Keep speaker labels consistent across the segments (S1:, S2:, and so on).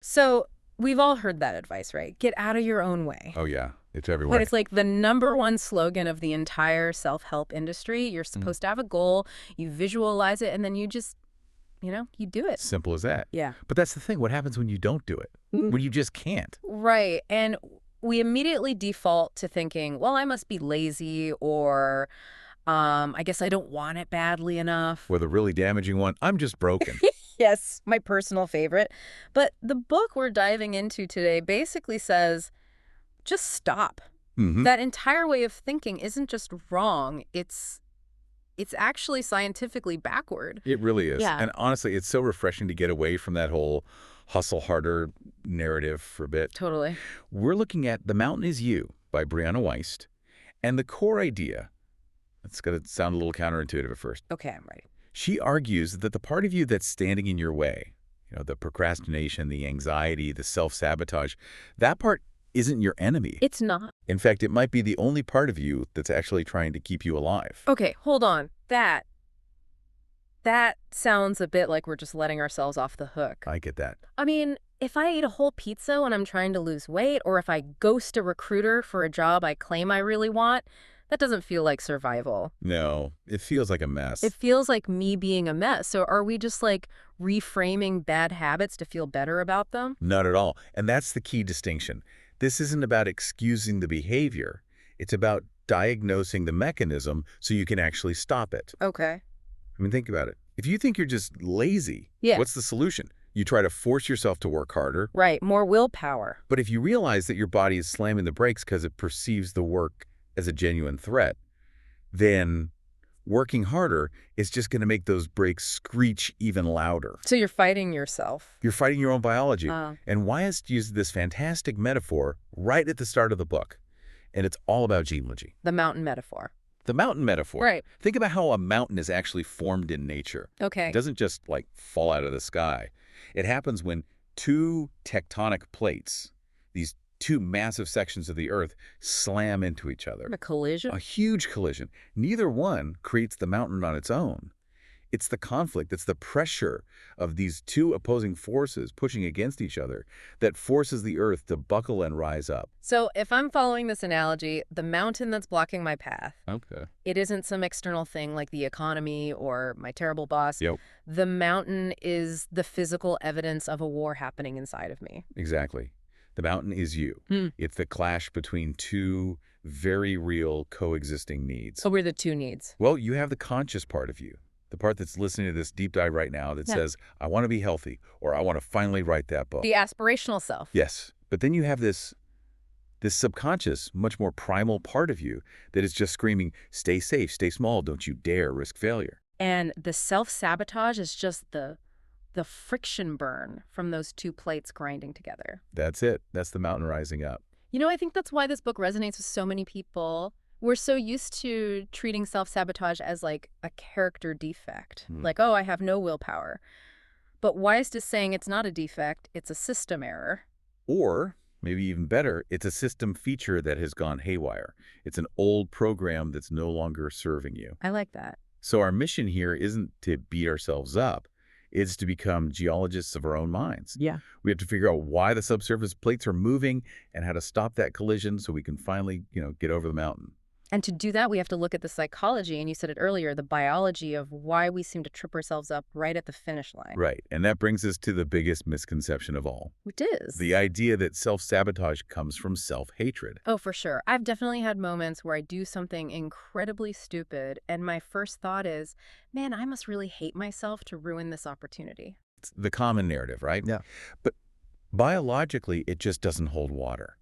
S1: So we've all heard that advice, right? Get out of your own way.
S2: Oh, yeah. It's
S1: But
S2: everywhere.
S1: it's like the #1 slogan of the entire self-help industry. You're supposed to have a goal, you visualize it, and then you just, you do it.
S2: Simple as that.
S1: Yeah.
S2: But that's the thing. What happens when you don't do it? When you just can't?
S1: Right. And we immediately default to thinking, well, I must be lazy, or I guess I don't want it badly enough.
S2: Or the really damaging one, I'm just broken.
S1: Yes, my personal favorite. But the book we're diving into today basically says, just stop. That entire way of thinking isn't just wrong. It's actually scientifically backward.
S2: It really is.
S1: Yeah.
S2: And honestly, it's so refreshing to get away from that whole hustle harder narrative for a bit.
S1: Totally.
S2: We're looking at The Mountain Is You by Brianna Wiest. And the core idea, it's going to sound a little counterintuitive at first.
S1: Okay, I'm ready.
S2: She argues that the part of you that's standing in your way, the procrastination, the anxiety, the self-sabotage, that part isn't your enemy.
S1: It's not.
S2: In fact, it might be the only part of you that's actually trying to keep you alive.
S1: Okay, hold on. That sounds a bit like we're just letting ourselves off the hook.
S2: I get that.
S1: I mean, if I eat a whole pizza when I'm trying to lose weight, or if I ghost a recruiter for a job I claim I really want, that doesn't feel like survival.
S2: No, it feels like a mess.
S1: It feels like me being a mess. So are we just like reframing bad habits to feel better about them?
S2: Not at all. And that's the key distinction. This isn't about excusing the behavior. It's about diagnosing the mechanism so you can actually stop it.
S1: Okay.
S2: I mean, think about it. If you think you're just lazy,
S1: Yeah.
S2: what's the solution? You try to force yourself to work harder.
S1: Right, more willpower.
S2: But if you realize that your body is slamming the brakes because it perceives the work as a genuine threat, then working harder is just going to make those brakes screech even louder.
S1: So you're fighting yourself.
S2: You're fighting your own biology. And Wiest used this fantastic metaphor right at the start of the book. And it's all about geology.
S1: The mountain metaphor.
S2: The mountain metaphor.
S1: Right.
S2: Think about how a mountain is actually formed in nature.
S1: Okay.
S2: It doesn't just fall out of the sky. It happens when two tectonic plates, these two massive sections of the earth, slam into each other.
S1: A collision?
S2: A huge collision. Neither one creates the mountain on its own. It's the conflict, it's the pressure of these two opposing forces pushing against each other that forces the earth to buckle and rise up.
S1: So if I'm following this analogy, the mountain that's blocking my path,
S2: Okay.
S1: it isn't some external thing like the economy or my terrible boss.
S2: Yep.
S1: The mountain is the physical evidence of a war happening inside of me.
S2: Exactly. The mountain is you. It's the clash between two very real coexisting needs.
S1: So we're the two needs.
S2: Well, you have the conscious part of you, the part that's listening to this deep dive right now that says, I want to be healthy, or I want to finally write that book.
S1: The aspirational self.
S2: Yes. But then you have this subconscious, much more primal part of you that is just screaming, stay safe, stay small, don't you dare risk failure.
S1: And the self-sabotage is just the friction burn from those two plates grinding together.
S2: That's it. That's the mountain rising up.
S1: I think that's why this book resonates with so many people. We're so used to treating self-sabotage as like a character defect. Like, oh, I have no willpower. But Wiest is saying it's not a defect, it's a system error.
S2: Or, maybe even better, it's a system feature that has gone haywire. It's an old program that's no longer serving you.
S1: I like that.
S2: So our mission here isn't to beat ourselves up. It's to become geologists of our own minds.
S1: Yeah.
S2: We have to figure out why the subsurface plates are moving and how to stop that collision so we can finally, get over the mountain.
S1: And to do that, we have to look at the psychology, and you said it earlier, the biology of why we seem to trip ourselves up right at the finish line.
S2: Right. And that brings us to the biggest misconception of all.
S1: Which is?
S2: The idea that self-sabotage comes from self-hatred.
S1: Oh, for sure. I've definitely had moments where I do something incredibly stupid, and my first thought is, man, I must really hate myself to ruin this opportunity.
S2: It's the common narrative, right?
S3: Yeah.
S2: But biologically, it just doesn't hold water.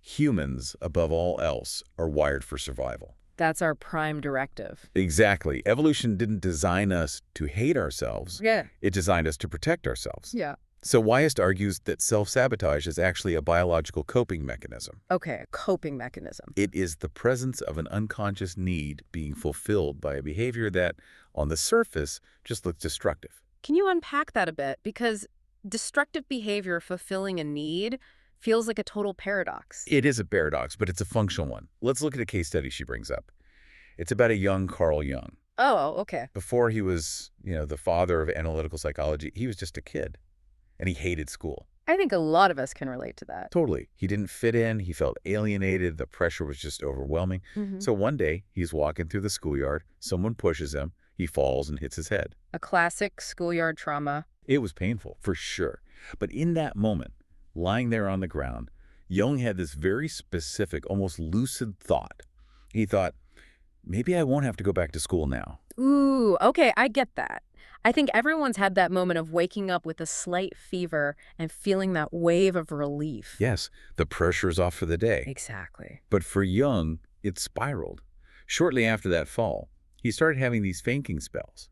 S2: Humans, above all else, are wired for survival.
S1: That's our prime directive.
S2: Exactly. Evolution didn't design us to hate ourselves.
S1: Yeah.
S2: It designed us to protect ourselves.
S1: Yeah.
S2: So Wiest argues that self-sabotage is actually a biological coping mechanism.
S1: Okay, a coping mechanism.
S2: It is the presence of an unconscious need being fulfilled by a behavior that, on the surface, just looks destructive.
S1: Can you unpack that a bit? Because destructive behavior fulfilling a need feels like a total paradox.
S2: It is a paradox, but it's a functional one. Let's look at a case study she brings up. It's about a young Carl Jung.
S1: Oh, okay.
S2: Before he was, the father of analytical psychology, he was just a kid, and he hated school.
S1: I think a lot of us can relate to that.
S2: Totally. He didn't fit in. He felt alienated. The pressure was just overwhelming.
S1: Hmm.
S2: So one day, he's walking through the schoolyard. Someone pushes him. He falls and hits his head.
S1: A classic schoolyard trauma.
S2: It was painful, for sure. But in that moment, lying there on the ground, Jung had this very specific, almost lucid thought. He thought, maybe I won't have to go back to school now.
S1: Ooh, okay, I get that. I think everyone's had that moment of waking up with a slight fever and feeling that wave of relief.
S2: Yes, the pressure's off for the day.
S1: Exactly.
S2: But for Jung, it spiraled. Shortly after that fall, he started having these fainting spells.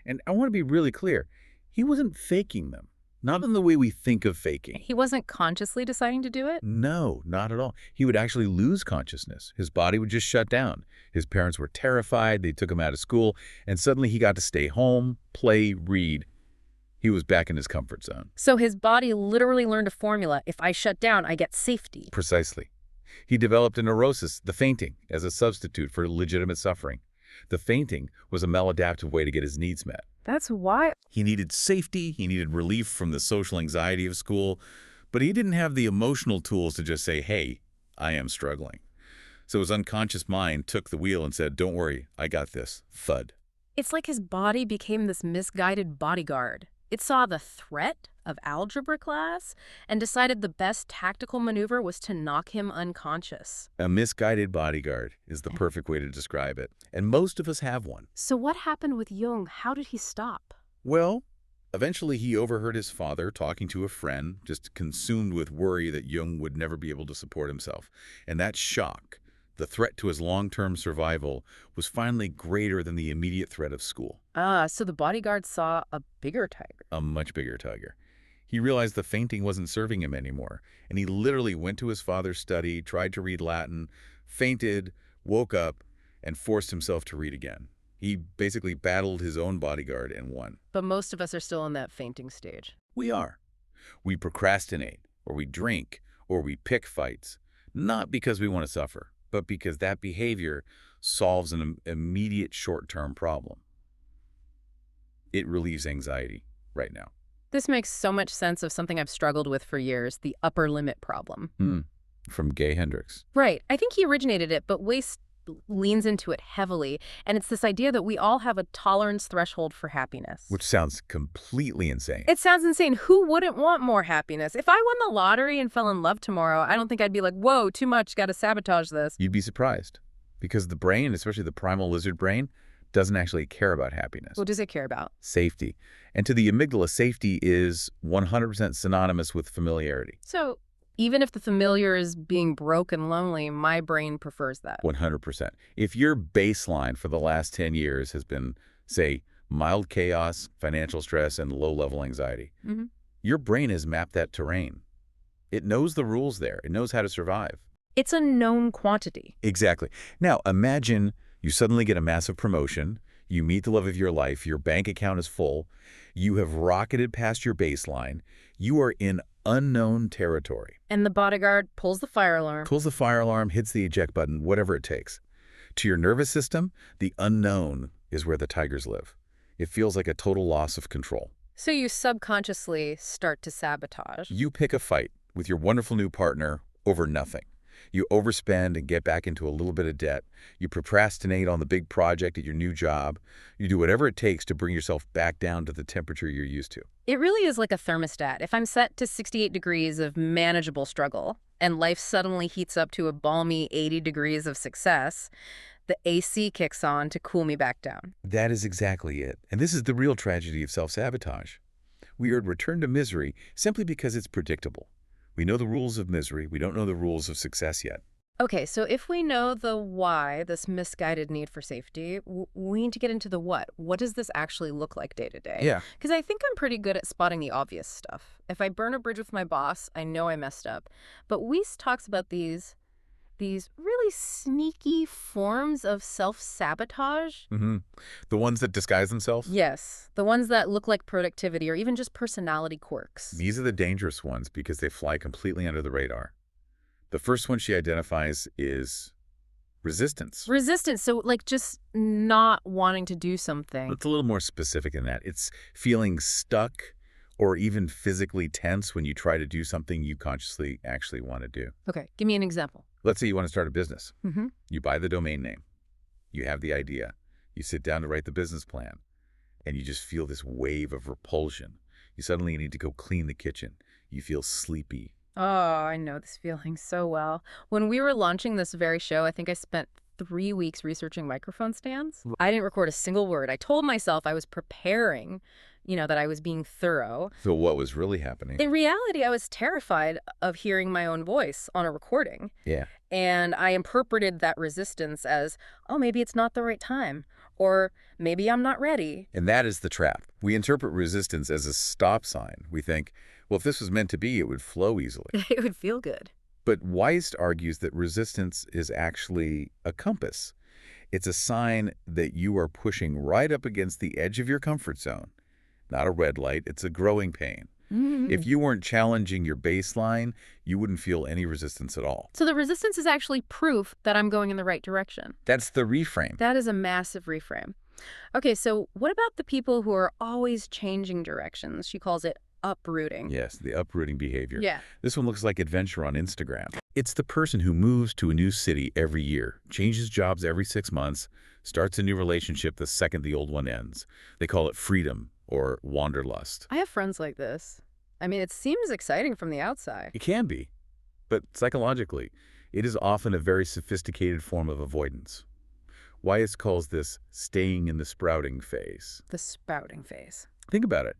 S2: And I want to be really clear, he wasn't faking them. Not in the way we think of faking.
S1: He wasn't consciously deciding to do it?
S2: No, not at all. He would actually lose consciousness. His body would just shut down. His parents were terrified. They took him out of school, and suddenly he got to stay home, play, read. He was back in his comfort zone.
S1: So his body literally learned a formula. If I shut down, I get safety.
S2: Precisely. He developed a neurosis, the fainting, as a substitute for legitimate suffering. The fainting was a maladaptive way to get his needs met.
S1: That's why.
S2: He needed safety, he needed relief from the social anxiety of school, but he didn't have the emotional tools to just say, hey, I am struggling. So his unconscious mind took the wheel and said, don't worry, I got this. Thud.
S1: It's like his body became this misguided bodyguard. It saw the threat of algebra class and decided the best tactical maneuver was to knock him unconscious.
S2: A misguided bodyguard is the perfect way to describe it, and most of us have one.
S1: So what happened with Jung? How did he stop?
S2: Well, eventually he overheard his father talking to a friend, just consumed with worry that Jung would never be able to support himself. And that shock, the threat to his long-term survival, was finally greater than the immediate threat of school.
S1: So the bodyguard saw a bigger tiger.
S2: A much bigger tiger. He realized the fainting wasn't serving him anymore, and he literally went to his father's study, tried to read Latin, fainted, woke up, and forced himself to read again. He basically battled his own bodyguard and won.
S1: But most of us are still in that fainting stage.
S2: We are. We procrastinate, or we drink, or we pick fights, not because we want to suffer, but because that behavior solves an immediate short-term problem. It relieves anxiety right now.
S1: This makes so much sense of something I've struggled with for years, the upper limit problem.
S2: From Gay Hendricks.
S1: Right. I think he originated it, but Wiest leans into it heavily. And it's this idea that we all have a tolerance threshold for happiness.
S2: Which sounds completely insane.
S1: It sounds insane. Who wouldn't want more happiness? If I won the lottery and fell in love tomorrow, I don't think I'd be like, whoa, too much, got to sabotage this.
S2: You'd be surprised. Because the brain, especially the primal lizard brain, doesn't actually care about happiness.
S1: What does it care about?
S2: Safety. And to the amygdala, safety is 100% synonymous with familiarity.
S1: So even if the familiar is being broke and lonely, my brain prefers that.
S2: 100%. If your baseline for the last 10 years has been, say, mild chaos, financial stress, and low-level anxiety, your brain has mapped that terrain. It knows the rules there. It knows how to survive.
S1: It's a known quantity.
S2: Exactly. Now, imagine you suddenly get a massive promotion, you meet the love of your life, your bank account is full, you have rocketed past your baseline, you are in unknown territory.
S1: And the bodyguard pulls the fire alarm.
S2: Pulls the fire alarm, hits the eject button, whatever it takes. To your nervous system, the unknown is where the tigers live. It feels like a total loss of control.
S1: So you subconsciously start to sabotage.
S2: You pick a fight with your wonderful new partner over nothing. You overspend and get back into a little bit of debt. You procrastinate on the big project at your new job. You do whatever it takes to bring yourself back down to the temperature you're used to.
S1: It really is like a thermostat. If I'm set to 68 degrees of manageable struggle and life suddenly heats up to a balmy 80 degrees of success, the AC kicks on to cool me back down.
S2: That is exactly it. And this is the real tragedy of self-sabotage. We are returned to misery simply because it's predictable. We know the rules of misery. We don't know the rules of success yet.
S1: Okay, so if we know the why, this misguided need for safety, we need to get into the what. What does this actually look like day to day?
S2: Yeah.
S1: Because I think I'm pretty good at spotting the obvious stuff. If I burn a bridge with my boss, I know I messed up. But Wiest talks about these really sneaky forms of self-sabotage.
S2: The ones that disguise themselves?
S1: Yes, the ones that look like productivity or even just personality quirks.
S2: These are the dangerous ones because they fly completely under the radar. The first one she identifies is resistance.
S1: Resistance, so like just not wanting to do something.
S2: It's a little more specific than that. It's feeling stuck or even physically tense when you try to do something you consciously actually want to do.
S1: Okay, give me an example.
S2: Let's say you want to start a business.
S1: Mm-hmm.
S2: You buy the domain name. You have the idea. You sit down to write the business plan, and you just feel this wave of repulsion. You suddenly need to go clean the kitchen. You feel sleepy.
S1: Oh, I know this feeling so well. When we were launching this very show, I think I spent 3 weeks researching microphone stands. I didn't record a single word. I told myself I was preparing, that I was being thorough.
S2: So what was really happening?
S1: In reality, I was terrified of hearing my own voice on a recording.
S2: Yeah.
S1: And I interpreted that resistance as, oh, maybe it's not the right time, or maybe I'm not ready.
S2: And that is the trap. We interpret resistance as a stop sign. We think, well, if this was meant to be, it would flow easily.
S1: It would feel good.
S2: But Wiest argues that resistance is actually a compass. It's a sign that you are pushing right up against the edge of your comfort zone. Not a red light, it's a growing pain.
S1: Mm-hmm.
S2: If you weren't challenging your baseline, you wouldn't feel any resistance at all.
S1: So the resistance is actually proof that I'm going in the right direction.
S2: That's the reframe.
S1: That is a massive reframe. Okay, so what about the people who are always changing directions? She calls it uprooting.
S2: Yes, the uprooting behavior.
S1: Yeah.
S2: This one looks like adventure on Instagram. It's the person who moves to a new city every year, changes jobs every 6 months, starts a new relationship the second the old one ends. They call it freedom or wanderlust.
S1: I have friends like this. I mean, it seems exciting from the outside.
S2: It can be, but psychologically, it is often a very sophisticated form of avoidance. Wiest calls this staying in the sprouting phase.
S1: The sprouting phase.
S2: Think about it.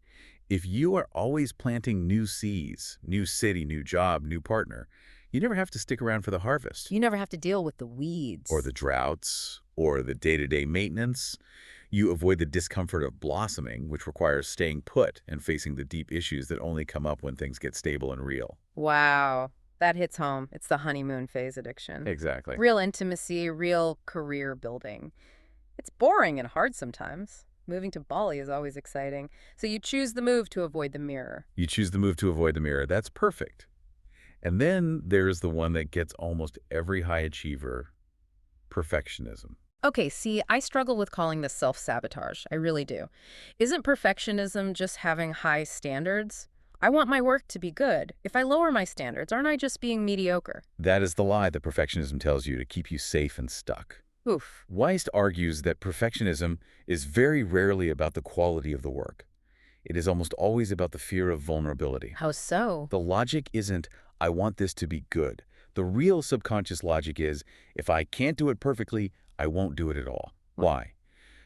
S2: If you are always planting new seeds, new city, new job, new partner, you never have to stick around for the harvest.
S1: You never have to deal with the weeds.
S2: Or the droughts, or the day-to-day maintenance. You avoid the discomfort of blossoming, which requires staying put and facing the deep issues that only come up when things get stable and real.
S1: Wow. That hits home. It's the honeymoon phase addiction.
S2: Exactly.
S1: Real intimacy, real career building. It's boring and hard sometimes. Moving to Bali is always exciting. So you choose the move to avoid the mirror.
S2: You choose the move to avoid the mirror. That's perfect. And then there's the one that gets almost every high achiever, perfectionism.
S1: Okay, see, I struggle with calling this self-sabotage. I really do. Isn't perfectionism just having high standards? I want my work to be good. If I lower my standards, aren't I just being mediocre?
S2: That is the lie that perfectionism tells you to keep you safe and stuck.
S1: Oof.
S2: Wiest argues that perfectionism is very rarely about the quality of the work. It is almost always about the fear of vulnerability.
S1: How so?
S2: The logic isn't, I want this to be good. The real subconscious logic is, if I can't do it perfectly, I won't do it at all. Why?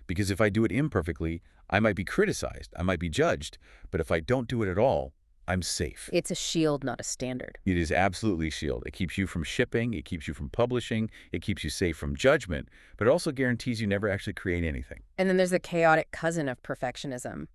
S2: Because if I do it imperfectly, I might be criticized, I might be judged, but if I don't do it at all, I'm safe.
S1: It's a shield, not a standard.
S2: It is absolutely a shield. It keeps you from shipping, it keeps you from publishing, it keeps you safe from judgment, but it also guarantees you never actually create anything.
S1: And then there's the chaotic cousin of perfectionism,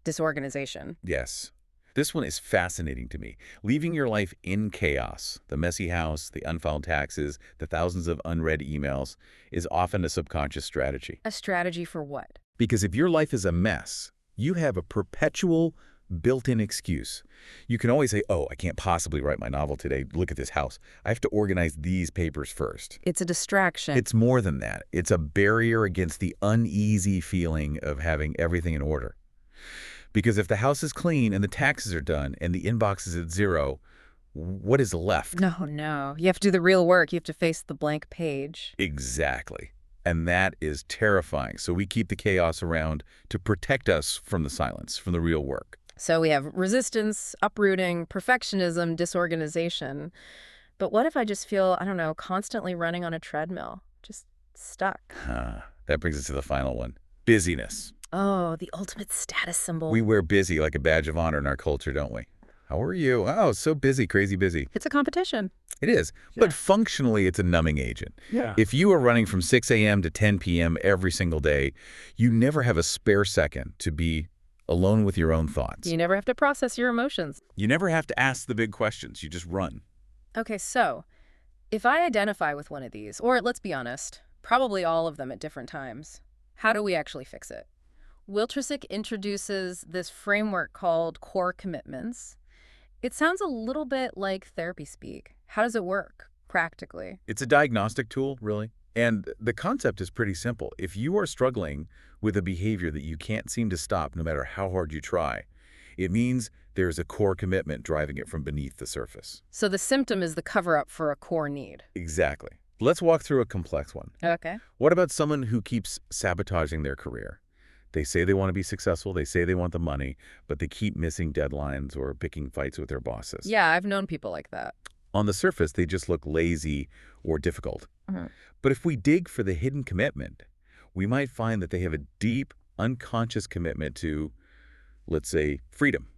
S1: disorganization.
S2: Yes. This one is fascinating to me. Leaving your life in chaos, the messy house, the unfiled taxes, the thousands of unread emails, is often a subconscious strategy.
S1: A strategy for what?
S2: Because if your life is a mess, you have a perpetual built-in excuse. You can always say, oh, I can't possibly write my novel today. Look at this house. I have to organize these papers first.
S1: It's a distraction.
S2: It's more than that. It's a barrier against the uneasy feeling of having everything in order. Because if the house is clean and the taxes are done and the inbox is at 0, what is left?
S1: No. You have to do the real work. You have to face the blank page.
S2: Exactly. And that is terrifying. So we keep the chaos around to protect us from the silence, from the real work.
S1: So we have resistance, uprooting, perfectionism, disorganization. But what if I just feel, I don't know, constantly running on a treadmill, just stuck?
S2: That brings us to the final one. Busyness.
S1: Oh, the ultimate status symbol.
S2: We wear busy like a badge of honor in our culture, don't we? How are you? Oh, so busy, crazy busy.
S1: It's a competition.
S2: It is. Yeah. But functionally, it's a numbing agent.
S3: Yeah.
S2: If you are running from 6 a.m. to 10 p.m. every single day, you never have a spare second to be alone with your own thoughts.
S1: You never have to process your emotions.
S2: You never have to ask the big questions. You just run.
S1: Okay, so if I identify with one of these, or let's be honest, probably all of them at different times, how do we actually fix it? Wiltrisic introduces this framework called core commitments. It sounds a little bit like therapy speak. How does it work practically?
S2: It's a diagnostic tool, really. And the concept is pretty simple. If you are struggling with a behavior that you can't seem to stop no matter how hard you try, It means there's a core commitment driving it from beneath the surface.
S1: So the symptom is the cover-up for a core need.
S2: Exactly. Let's walk through a complex one.
S1: Okay.
S2: What about someone who keeps sabotaging their career? They say they want to be successful, they say they want the money, but they keep missing deadlines or picking fights with their bosses.
S1: Yeah, I've known people like that.
S2: On the surface, they just look lazy or difficult. But if we dig for the hidden commitment, we might find that they have a deep, unconscious commitment to, let's say, freedom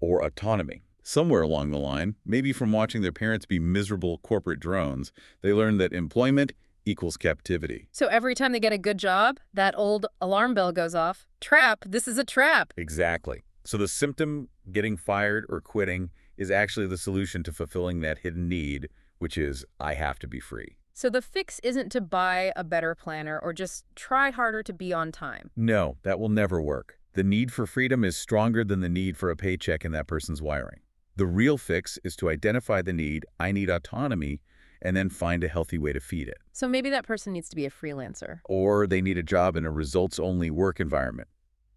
S2: or autonomy. Somewhere along the line, maybe from watching their parents be miserable corporate drones, they learned that employment equals captivity.
S1: So every time they get a good job, that old alarm bell goes off. Trap, this is a trap.
S2: Exactly. So the symptom, getting fired or quitting, is actually the solution to fulfilling that hidden need, which is, I have to be free.
S1: So the fix isn't to buy a better planner or just try harder to be on time.
S2: No, that will never work. The need for freedom is stronger than the need for a paycheck in that person's wiring. The real fix is to identify the need, I need autonomy, and then find a healthy way to feed it.
S1: So maybe that person needs to be a freelancer.
S2: Or they need a job in a results-only work environment.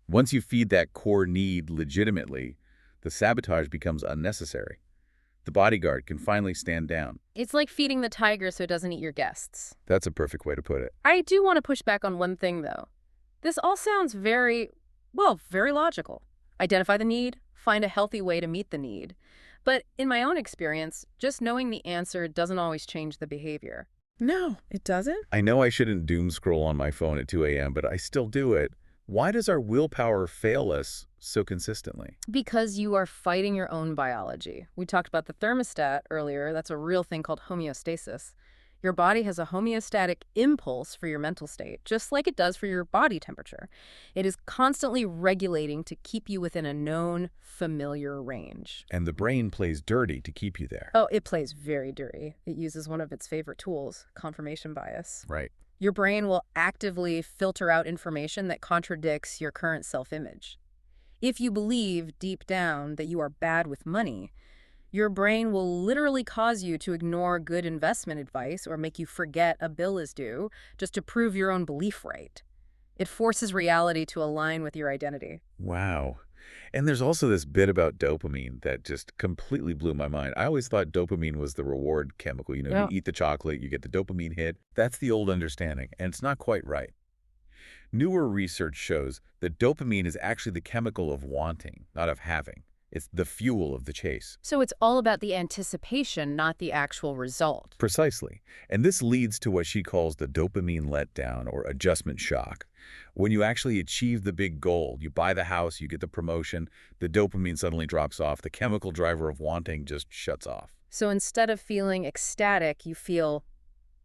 S2: Once you feed that core need legitimately, the sabotage becomes unnecessary. The bodyguard can finally stand down.
S1: It's like feeding the tiger so it doesn't eat your guests.
S2: That's a perfect way to put it.
S1: I do want to push back on one thing, though. This all sounds very logical. Identify the need, find a healthy way to meet the need. But in my own experience, just knowing the answer doesn't always change the behavior.
S3: No, it doesn't?
S2: I know I shouldn't doom scroll on my phone at 2 a.m., but I still do it. Why does our willpower fail us so consistently?
S1: Because you are fighting your own biology. We talked about the thermostat earlier. That's a real thing called homeostasis. Your body has a homeostatic impulse for your mental state, just like it does for your body temperature. It is constantly regulating to keep you within a known, familiar range.
S2: And the brain plays dirty to keep you there.
S1: Oh, it plays very dirty. It uses one of its favorite tools, confirmation bias.
S2: Right.
S1: Your brain will actively filter out information that contradicts your current self-image. If you believe deep down that you are bad with money, your brain will literally cause you to ignore good investment advice or make you forget a bill is due just to prove your own belief right. It forces reality to align with your identity.
S2: Wow. And there's also this bit about dopamine that just completely blew my mind. I always thought dopamine was the reward chemical. You
S1: Yeah.
S2: eat the chocolate, you get the dopamine hit. That's the old understanding, and it's not quite right. Newer research shows that dopamine is actually the chemical of wanting, not of having. It's the fuel of the chase.
S1: So it's all about the anticipation, not the actual result.
S2: Precisely. And this leads to what she calls the dopamine letdown or adjustment shock. When you actually achieve the big goal, you buy the house, you get the promotion, the dopamine suddenly drops off, the chemical driver of wanting just shuts off.
S1: So instead of feeling ecstatic, you feel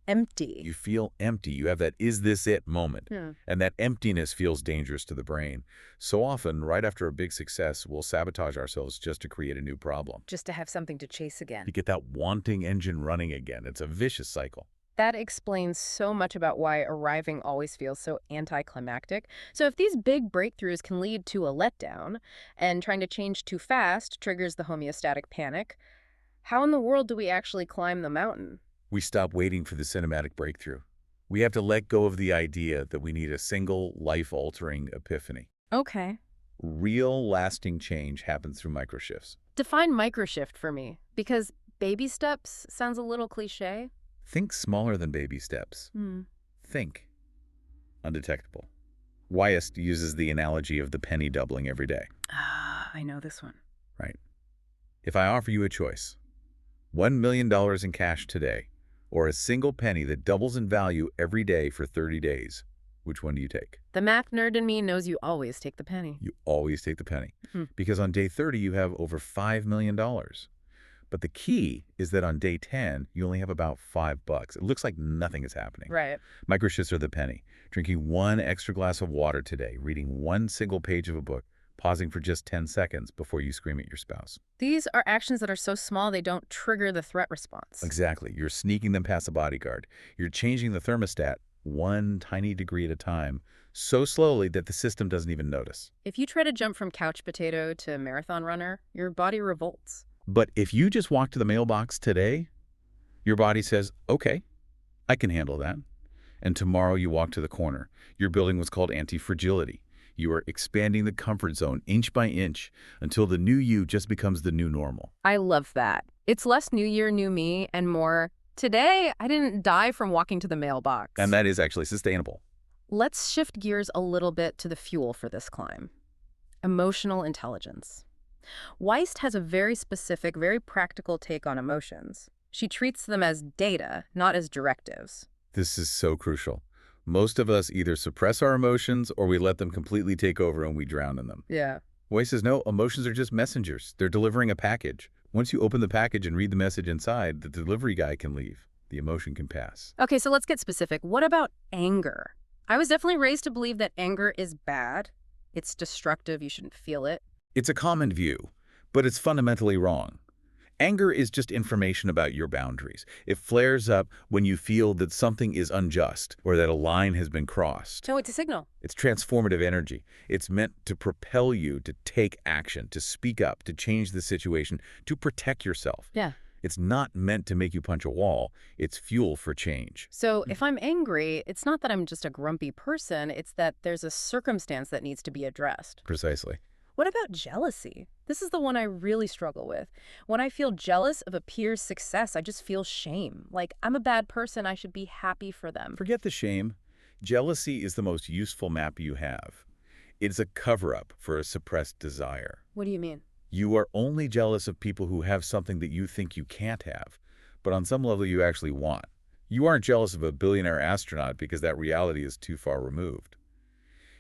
S1: empty.
S2: You feel empty. You have that is this it moment. And that emptiness feels dangerous to the brain. So often, right after a big success, we'll sabotage ourselves just to create a new problem.
S1: Just to have something to chase again.
S2: To get that wanting engine running again. It's a vicious cycle.
S1: That explains so much about why arriving always feels so anticlimactic. So if these big breakthroughs can lead to a letdown, and trying to change too fast triggers the homeostatic panic, how in the world do we actually climb the mountain?
S2: We stop waiting for the cinematic breakthrough. We have to let go of the idea that we need a single life-altering epiphany.
S1: Okay.
S2: Real lasting change happens through microshifts.
S1: Define microshift for me, because baby steps sounds a little cliche.
S2: Think smaller than baby steps. Think undetectable. Wiest uses the analogy of the penny doubling every day.
S1: Ah, I know this one.
S2: Right. If I offer you a choice, $1 million in cash today, or a single penny that doubles in value every day for 30 days, which one do you take?
S1: The math nerd in me knows you always take the penny.
S2: You always take the penny. Because on day 30, you have over $5 million. But the key is that on day 10, you only have about $5. It looks like nothing is happening.
S1: Right.
S2: Microshifts are the penny. Drinking one extra glass of water today, reading one single page of a book, pausing for just 10 seconds before you scream at your spouse.
S1: These are actions that are so small they don't trigger the threat response.
S2: Exactly. You're sneaking them past the bodyguard. You're changing the thermostat one tiny degree at a time, so slowly that the system doesn't even notice.
S1: If you try to jump from couch potato to marathon runner, your body revolts.
S2: But if you just walk to the mailbox today, your body says, okay, I can handle that. And tomorrow you walk to the corner. You're building what's called anti-fragility. You are expanding the comfort zone inch by inch until the new you just becomes the new normal.
S1: I love that. It's less new year, new me, and more, today I didn't die from walking to the mailbox.
S2: And that is actually sustainable.
S1: Let's shift gears a little bit to the fuel for this climb. Emotional intelligence. Wiest has a very specific, very practical take on emotions. She treats them as data, not as directives.
S2: This is so crucial. Most of us either suppress our emotions or we let them completely take over and we drown in them.
S1: Yeah.
S2: Weiss says, no, emotions are just messengers. They're delivering a package. Once you open the package and read the message inside, the delivery guy can leave. The emotion can pass.
S1: Okay, so let's get specific. What about anger? I was definitely raised to believe that anger is bad. It's destructive. You shouldn't feel it.
S2: It's a common view, but it's fundamentally wrong. Anger is just information about your boundaries. It flares up when you feel that something is unjust or that a line has been crossed.
S1: So it's a signal.
S2: It's transformative energy. It's meant to propel you to take action, to speak up, to change the situation, to protect yourself.
S1: Yeah.
S2: It's not meant to make you punch a wall. It's fuel for change.
S1: So if I'm angry, it's not that I'm just a grumpy person. It's that there's a circumstance that needs to be addressed.
S2: Precisely.
S1: What about jealousy? This is the one I really struggle with. When I feel jealous of a peer's success, I just feel shame. Like, I'm a bad person. I should be happy for them.
S2: Forget the shame. Jealousy is the most useful map you have. It's a cover-up for a suppressed desire.
S1: What do you mean?
S2: You are only jealous of people who have something that you think you can't have, but on some level you actually want. You aren't jealous of a billionaire astronaut because that reality is too far removed.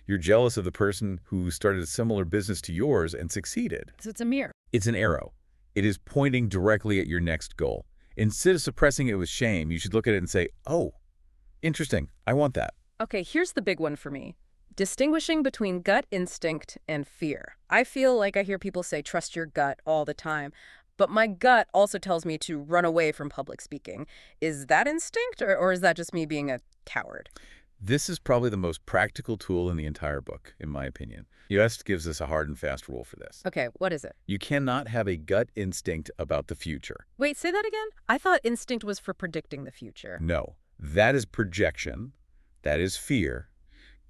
S2: You're jealous of the person who started a similar business to yours and succeeded.
S1: So it's a mirror.
S2: It's an arrow. It is pointing directly at your next goal. Instead of suppressing it with shame, you should look at it and say, oh, interesting, I want that.
S1: Okay, here's the big one for me. Distinguishing between gut instinct and fear. I feel like I hear people say, trust your gut all the time. But my gut also tells me to run away from public speaking. Is that instinct, or is that just me being a coward?
S2: This is probably the most practical tool in the entire book, in my opinion. Wiest gives us a hard and fast rule for this.
S1: Okay, what is it?
S2: You cannot have a gut instinct about the future.
S1: Wait, say that again? I thought instinct was for predicting the future.
S2: No, that is projection. That is fear.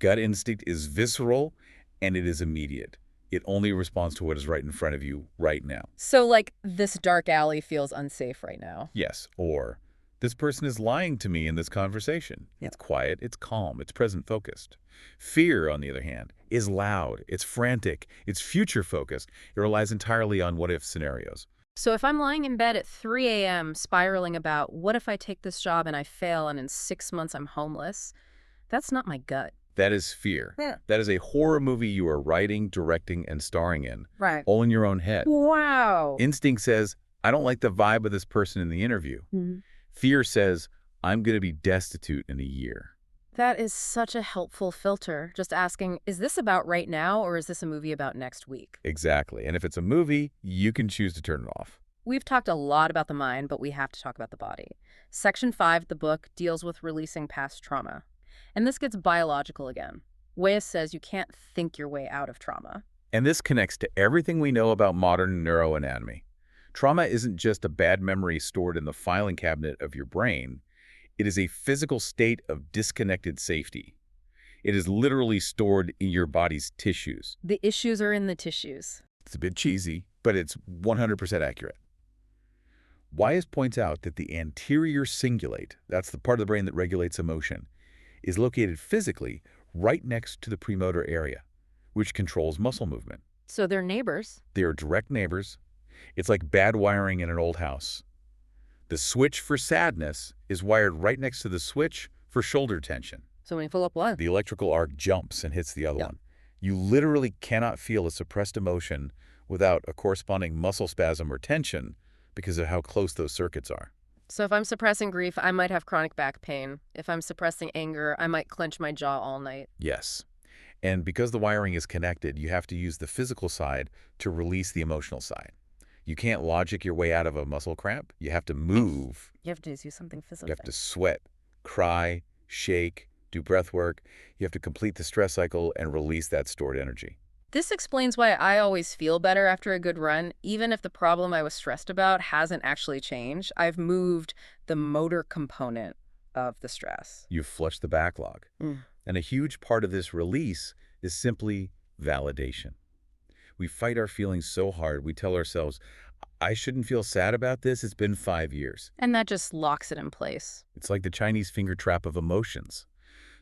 S2: Gut instinct is visceral, and it is immediate. It only responds to what is right in front of you right now.
S1: So, like, this dark alley feels unsafe right now.
S2: Yes, or this person is lying to me in this conversation.
S1: Yeah.
S2: It's quiet, it's calm, it's present-focused. Fear, on the other hand, is loud, it's frantic, it's future-focused. It relies entirely on what-if scenarios.
S1: So if I'm lying in bed at 3 a.m. spiraling about, what if I take this job and I fail and in 6 months I'm homeless, that's not my gut.
S2: That is fear.
S1: Yeah.
S2: That is a horror movie you are writing, directing, and starring in.
S1: Right.
S2: All in your own head.
S1: Wow.
S2: Instinct says, I don't like the vibe of this person in the interview.
S1: Mm-hmm.
S2: Fear says, I'm going to be destitute in a year.
S1: That is such a helpful filter. Just asking, is this about right now or is this a movie about next week?
S2: Exactly. And if it's a movie, you can choose to turn it off.
S1: We've talked a lot about the mind, but we have to talk about the body. Section 5 of the book deals with releasing past trauma. And this gets biological again. Wiest says you can't think your way out of trauma.
S2: And this connects to everything we know about modern neuroanatomy. Trauma isn't just a bad memory stored in the filing cabinet of your brain. It is a physical state of disconnected safety. It is literally stored in your body's tissues.
S1: The issues are in the tissues.
S2: It's a bit cheesy, but it's 100% accurate. Wiest points out that the anterior cingulate, that's the part of the brain that regulates emotion, is located physically right next to the premotor area, which controls muscle movement.
S1: So they're neighbors.
S2: They are direct neighbors. It's like bad wiring in an old house. The switch for sadness is wired right next to the switch for shoulder tension.
S1: So when you fill up one.
S2: The electrical arc jumps and hits the other one. You literally cannot feel a suppressed emotion without a corresponding muscle spasm or tension because of how close those circuits are.
S1: So if I'm suppressing grief, I might have chronic back pain. If I'm suppressing anger, I might clench my jaw all night.
S2: Yes. And because the wiring is connected, you have to use the physical side to release the emotional side. You can't logic your way out of a muscle cramp. You have to move.
S1: You have to do something physical.
S2: You have to sweat, cry, shake, do breath work. You have to complete the stress cycle and release that stored energy.
S1: This explains why I always feel better after a good run, even if the problem I was stressed about hasn't actually changed. I've moved the motor component of the stress.
S2: You've flushed the backlog. And a huge part of this release is simply validation. We fight our feelings so hard, we tell ourselves, I shouldn't feel sad about this, it's been 5 years.
S1: And that just locks it in place.
S2: It's like the Chinese finger trap of emotions.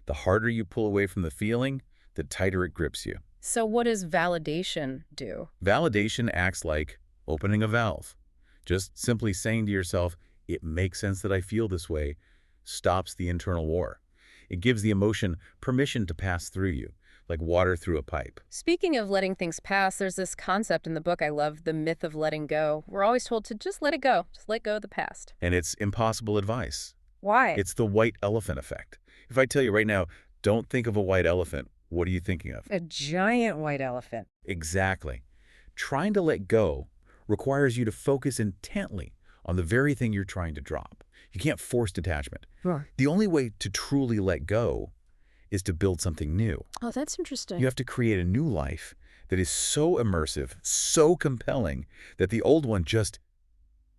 S2: The harder you pull away from the feeling, the tighter it grips you.
S1: So what does validation do?
S2: Validation acts like opening a valve. Just simply saying to yourself, it makes sense that I feel this way, stops the internal war. It gives the emotion permission to pass through you, like water through a pipe.
S1: Speaking of letting things pass, there's this concept in the book I love, the myth of letting go. We're always told to just let it go. Just let go of the past.
S2: And it's impossible advice.
S1: Why?
S2: It's the white elephant effect. If I tell you right now, don't think of a white elephant, what are you thinking of?
S1: A giant white elephant.
S2: Exactly. Trying to let go requires you to focus intently on the very thing you're trying to drop. You can't force detachment.
S1: Sure.
S2: The only way to truly let go is to build something new.
S1: Oh, that's interesting.
S2: You have to create a new life that is so immersive, so compelling, that the old one just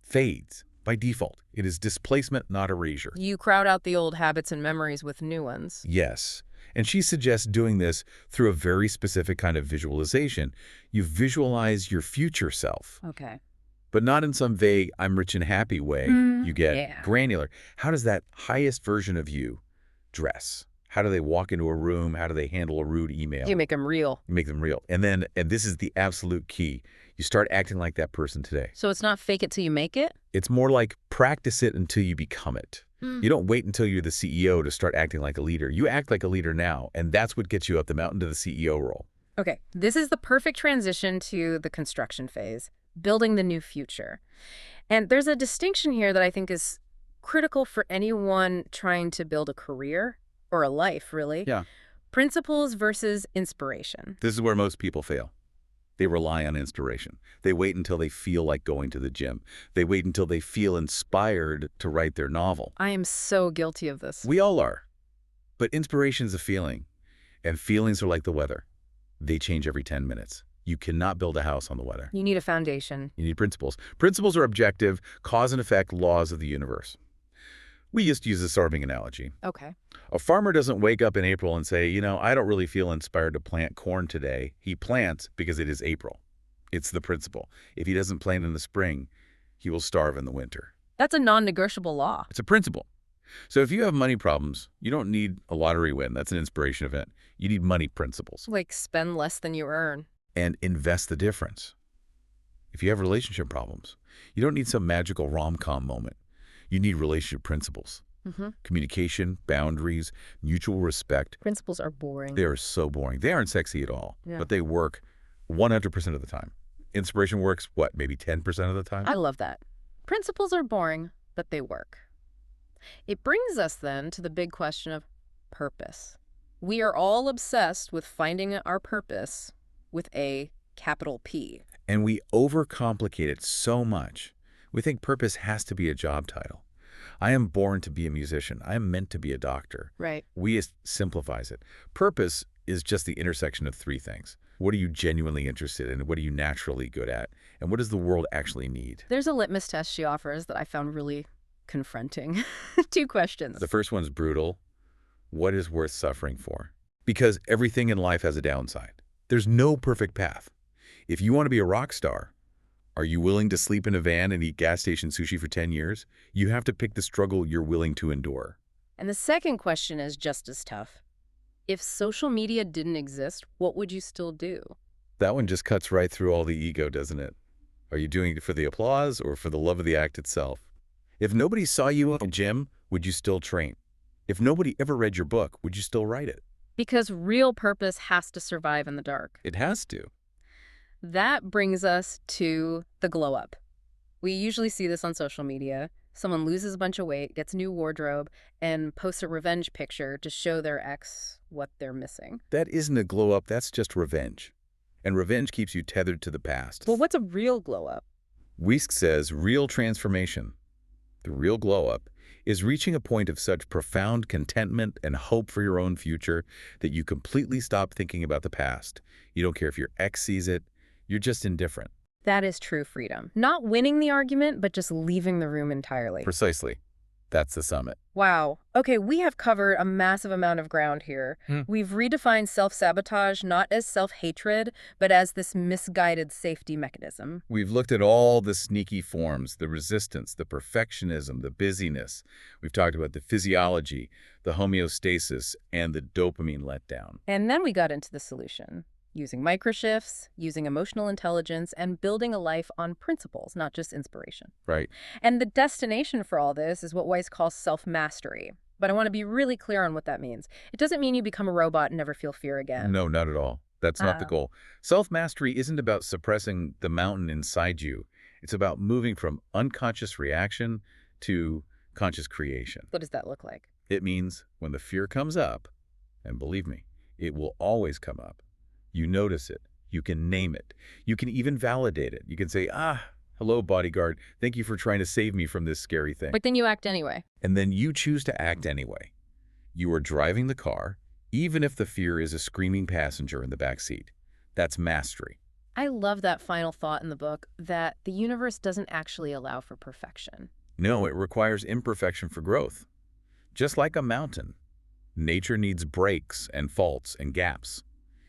S2: fades by default. It is displacement, not erasure.
S1: You crowd out the old habits and memories with new ones.
S2: Yes. And she suggests doing this through a very specific kind of visualization. You visualize your future self.
S1: Okay.
S2: But not in some vague, I'm rich and happy way. You get granular. How does that highest version of you dress? How do they walk into a room? How do they handle a rude email?
S1: You make them real.
S2: You make them real. And this is the absolute key. You start acting like that person today.
S1: So it's not fake it till you make it?
S2: It's more like practice it until you become it. You don't wait until you're the CEO to start acting like a leader. You act like a leader now, and that's what gets you up the mountain to the CEO role.
S1: Okay, this is the perfect transition to the construction phase, building the new future. And there's a distinction here that I think is critical for anyone trying to build a career or a life, really.
S2: Yeah.
S1: Principles versus inspiration.
S2: This is where most people fail. They rely on inspiration. They wait until they feel like going to the gym. They wait until they feel inspired to write their novel.
S1: I am so guilty of this.
S2: We all are. But inspiration's a feeling, and feelings are like the weather. They change every 10 minutes. You cannot build a house on the weather.
S1: You need a foundation.
S2: You need principles. Principles are objective, cause and effect laws of the universe. We used to use this farming analogy.
S1: Okay.
S2: A farmer doesn't wake up in April and say, I don't really feel inspired to plant corn today. He plants because it is April. It's the principle. If he doesn't plant in the spring, he will starve in the winter.
S1: That's a non-negotiable law.
S2: It's a principle. So if you have money problems, you don't need a lottery win. That's an inspiration event. You need money principles.
S1: Like spend less than you earn.
S2: And invest the difference. If you have relationship problems, you don't need some magical rom-com moment. You need relationship principles. Communication, boundaries, mutual respect.
S1: Principles are boring.
S2: They are so boring. They aren't sexy at all,
S1: Yeah.
S2: but they work 100% of the time. Inspiration works, what, maybe 10% of the time?
S1: I love that. Principles are boring, but they work. It brings us then to the big question of purpose. We are all obsessed with finding our purpose with a capital P.
S2: And we overcomplicate it so much. We think purpose has to be a job title. I am born to be a musician. I am meant to be a doctor.
S1: Right.
S2: We simplifies it. Purpose is just the intersection of three things. What are you genuinely interested in? What are you naturally good at? And what does the world actually need?
S1: There's a litmus test she offers that I found really confronting. 2 questions.
S2: The first one's brutal. What is worth suffering for? Because everything in life has a downside. There's no perfect path. If you want to be a rock star, are you willing to sleep in a van and eat gas station sushi for 10 years? You have to pick the struggle you're willing to endure.
S1: And the second question is just as tough. If social media didn't exist, what would you still do?
S2: That one just cuts right through all the ego, doesn't it? Are you doing it for the applause or for the love of the act itself? If nobody saw you in the gym, would you still train? If nobody ever read your book, would you still write it?
S1: Because real purpose has to survive in the dark.
S2: It has to.
S1: That brings us to the glow up. We usually see this on social media. Someone loses a bunch of weight, gets a new wardrobe, and posts a revenge picture to show their ex what they're missing.
S2: That isn't a glow up, that's just revenge. And revenge keeps you tethered to the past.
S1: Well, what's a real glow up?
S2: Wiest says real transformation, the real glow up, is reaching a point of such profound contentment and hope for your own future that you completely stop thinking about the past. You don't care if your ex sees it. You're just indifferent.
S1: That is true freedom. Not winning the argument, but just leaving the room entirely.
S2: Precisely. That's the summit.
S1: Wow. Okay, we have covered a massive amount of ground here. We've redefined self-sabotage not as self-hatred, but as this misguided safety mechanism.
S2: We've looked at all the sneaky forms, the resistance, the perfectionism, the busyness. We've talked about the physiology, the homeostasis, and the dopamine letdown.
S1: And then we got into the solution, using microshifts, using emotional intelligence, and building a life on principles, not just inspiration.
S2: Right.
S1: And the destination for all this is what Weiss calls self-mastery. But I want to be really clear on what that means. It doesn't mean you become a robot and never feel fear again.
S2: No, not at all. That's not the goal. Self-mastery isn't about suppressing the mountain inside you. It's about moving from unconscious reaction to conscious creation.
S1: What does that look like?
S2: It means when the fear comes up, and believe me, it will always come up, you notice it. You can name it. You can even validate it. You can say, hello, bodyguard. Thank you for trying to save me from this scary thing.
S1: But then you act anyway.
S2: And then you choose to act anyway. You are driving the car, even if the fear is a screaming passenger in the back seat. That's mastery.
S1: I love that final thought in the book, that the universe doesn't actually allow for perfection.
S2: No, it requires imperfection for growth. Just like a mountain, nature needs breaks and faults and gaps.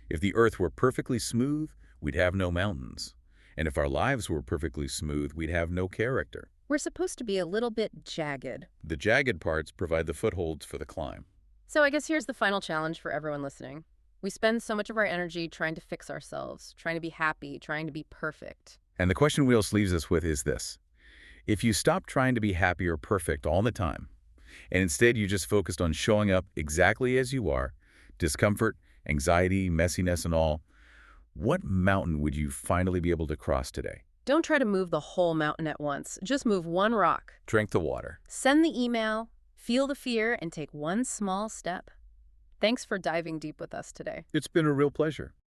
S2: If the earth were perfectly smooth, we'd have no mountains. And if our lives were perfectly smooth, we'd have no character.
S1: We're supposed to be a little bit jagged.
S2: The jagged parts provide the footholds for the climb.
S1: So I guess here's the final challenge for everyone listening. We spend so much of our energy trying to fix ourselves, trying to be happy, trying to be perfect.
S2: And the question Wheels leaves us with is this. If you stop trying to be happy or perfect all the time, and instead you just focused on showing up exactly as you are, discomfort, anxiety, messiness, and all, what mountain would you finally be able to cross today?
S1: Don't try to move the whole mountain at once. Just move one rock.
S2: Drink the water.
S1: Send the email, feel the fear, and take one small step. Thanks for diving deep with us today.
S2: It's been a real pleasure.